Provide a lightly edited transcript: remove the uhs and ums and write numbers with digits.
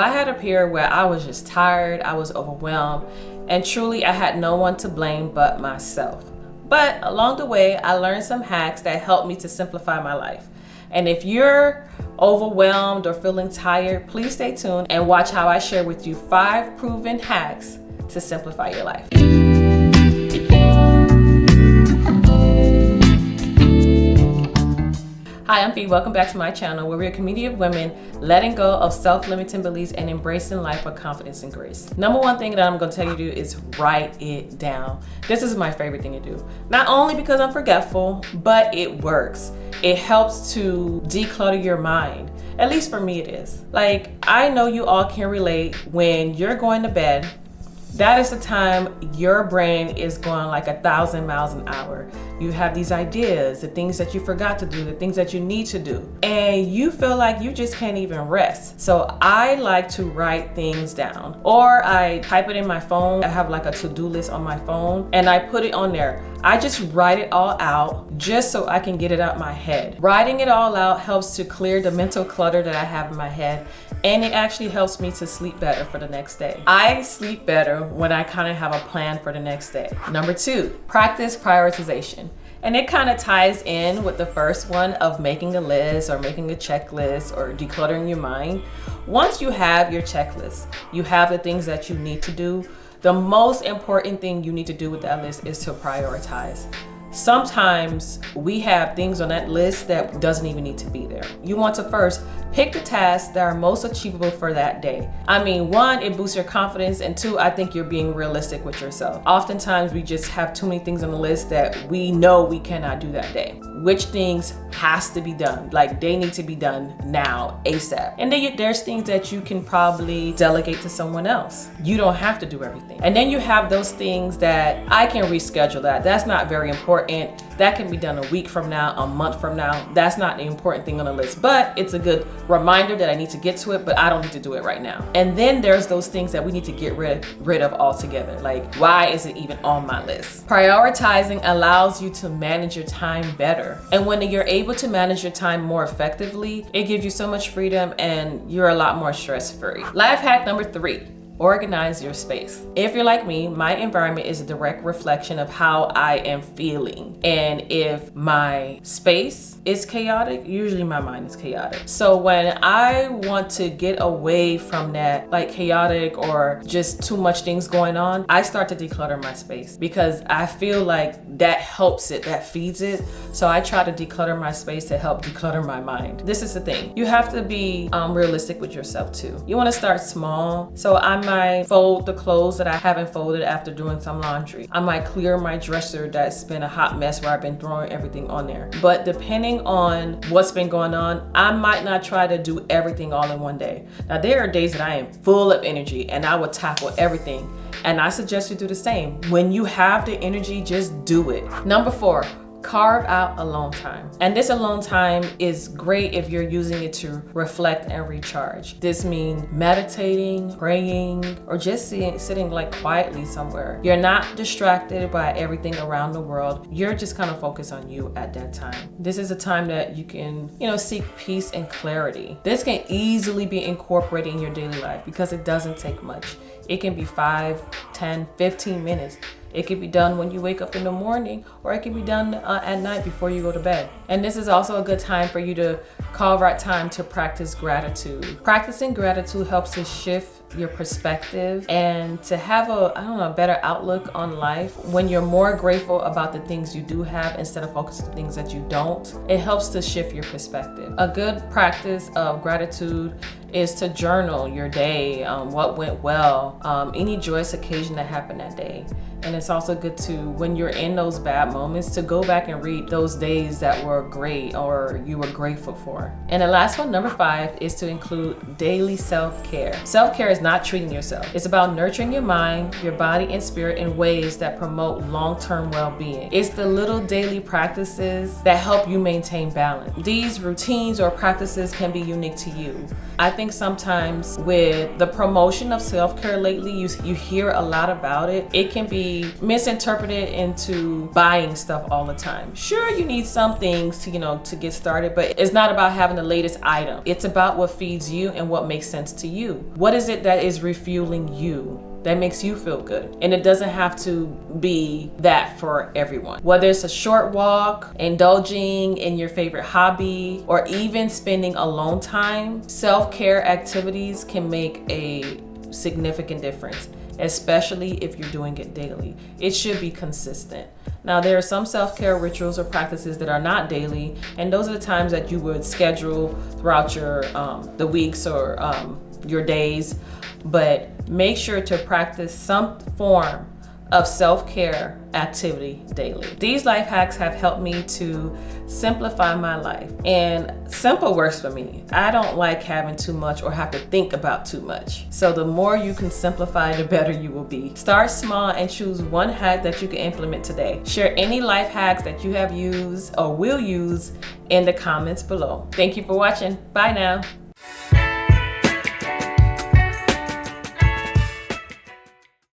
I had a period where I was just tired, I was overwhelmed, and truly I had no one to blame but myself. But along the way, I learned some hacks that helped me to simplify my life. And if you're overwhelmed or feeling tired, please stay tuned and watch how I share with you 5 proven hacks to simplify your life. Hi, I'm Fee. Welcome back to my channel where we're a community of women letting go of self-limiting beliefs and embracing life with confidence and grace. Number one thing that I'm going to tell you to do is write it down. This is my favorite thing to do. Not only because I'm forgetful, but it works. It helps to declutter your mind. At least for me it is. Like, I know you all can relate when you're going to bed. That is the time your brain is going like 1,000 miles an hour. You have these ideas, the things that you forgot to do, the things that you need to do, and you feel like you just can't even rest. So I like to write things down, or I type it in my phone. I have like a to-do list on my phone and I put it on there. I just write it all out just so I can get it out my head. Writing it all out helps to clear the mental clutter that I have in my head, and it actually helps me to sleep better for the next day. I sleep better when I kind of have a plan for the next day. Number 2, practice prioritization. And it kind of ties in with the first one of making a list or making a checklist or decluttering your mind. Once you have your checklist, you have the things that you need to do. The most important thing you need to do with that list is to prioritize. Sometimes we have things on that list that doesn't even need to be there. You want to first pick the tasks that are most achievable for that day. I mean, 1, it boosts your confidence, and 2, I think you're being realistic with yourself. Oftentimes we just have too many things on the list that we know we cannot do that day. Which things has to be done? Like, they need to be done now, ASAP. And then there's things that you can probably delegate to someone else. You don't have to do everything. And then you have those things that I can reschedule that. That's not very important. That can be done a week from now, a month from now. That's not the important thing on the list, but it's a good reminder that I need to get to it, but I don't need to do it right now. And then there's those things that we need to get rid of altogether. Like, why is it even on my list? Prioritizing allows you to manage your time better. And when you're able to manage your time more effectively, it gives you so much freedom and you're a lot more stress-free. Life hack number 3. Organize your space. If you're like me, my environment is a direct reflection of how I am feeling. And if my space is chaotic, usually my mind is chaotic. So when I want to get away from that, like chaotic or just too much things going on, I start to declutter my space because I feel like that helps it, that feeds it. So I try to declutter my space to help declutter my mind. This is the thing. You have to be realistic with yourself too. You want to start small. So I might fold the clothes that I haven't folded after doing some laundry. I might clear my dresser that's been a hot mess where I've been throwing everything on there. But depending on what's been going on, I might not try to do everything all in one day. Now, there are days that I am full of energy and I will tackle everything. And I suggest you do the same. When you have the energy, just do it. Number 4. Carve out alone time. And this alone time is great if you're using it to reflect and recharge. This means meditating, praying, or just sitting like quietly somewhere. You're not distracted by everything around the world. You're just kind of focused on you at that time. This is a time that you can, seek peace and clarity. This can easily be incorporated in your daily life because it doesn't take much. It can be 5, 10, 15 minutes. It can be done when you wake up in the morning, or it can be done at night before you go to bed. And this is also a good time for you to carve out time to practice gratitude. Practicing gratitude helps to shift your perspective and to have a better outlook on life. When you're more grateful about the things you do have instead of focusing on things that you don't, it helps to shift your perspective. A good practice of gratitude is to journal your day, what went well, any joyous occasion that happened that day. And it's also good to, when you're in those bad moments, to go back and read those days that were great or you were grateful for. And the last one, number 5, is to include daily self-care. Self-care is not treating yourself. It's about nurturing your mind, your body, and spirit in ways that promote long-term well-being. It's the little daily practices that help you maintain balance. These routines or practices can be unique to you. I think sometimes with the promotion of self-care lately, you hear a lot about it. It can be be misinterpreted into buying stuff all the time. Sure, you need some things to, to get started, but it's not about having the latest item. It's about what feeds you and what makes sense to you. What is it that is refueling you, that makes you feel good? And it doesn't have to be that for everyone. Whether it's a short walk, indulging in your favorite hobby, or even spending alone time, self-care activities can make a significant difference, especially if you're doing it daily. It should be consistent. Now, there are some self-care rituals or practices that are not daily, and those are the times that you would schedule throughout your the weeks or your days. But make sure to practice some form of self-care activity daily. These life hacks have helped me to simplify my life, and simple works for me. I don't like having too much or have to think about too much. So the more you can simplify, the better you will be. Start small and choose one hack that you can implement today. Share any life hacks that you have used or will use in the comments below. Thank you for watching. Bye now.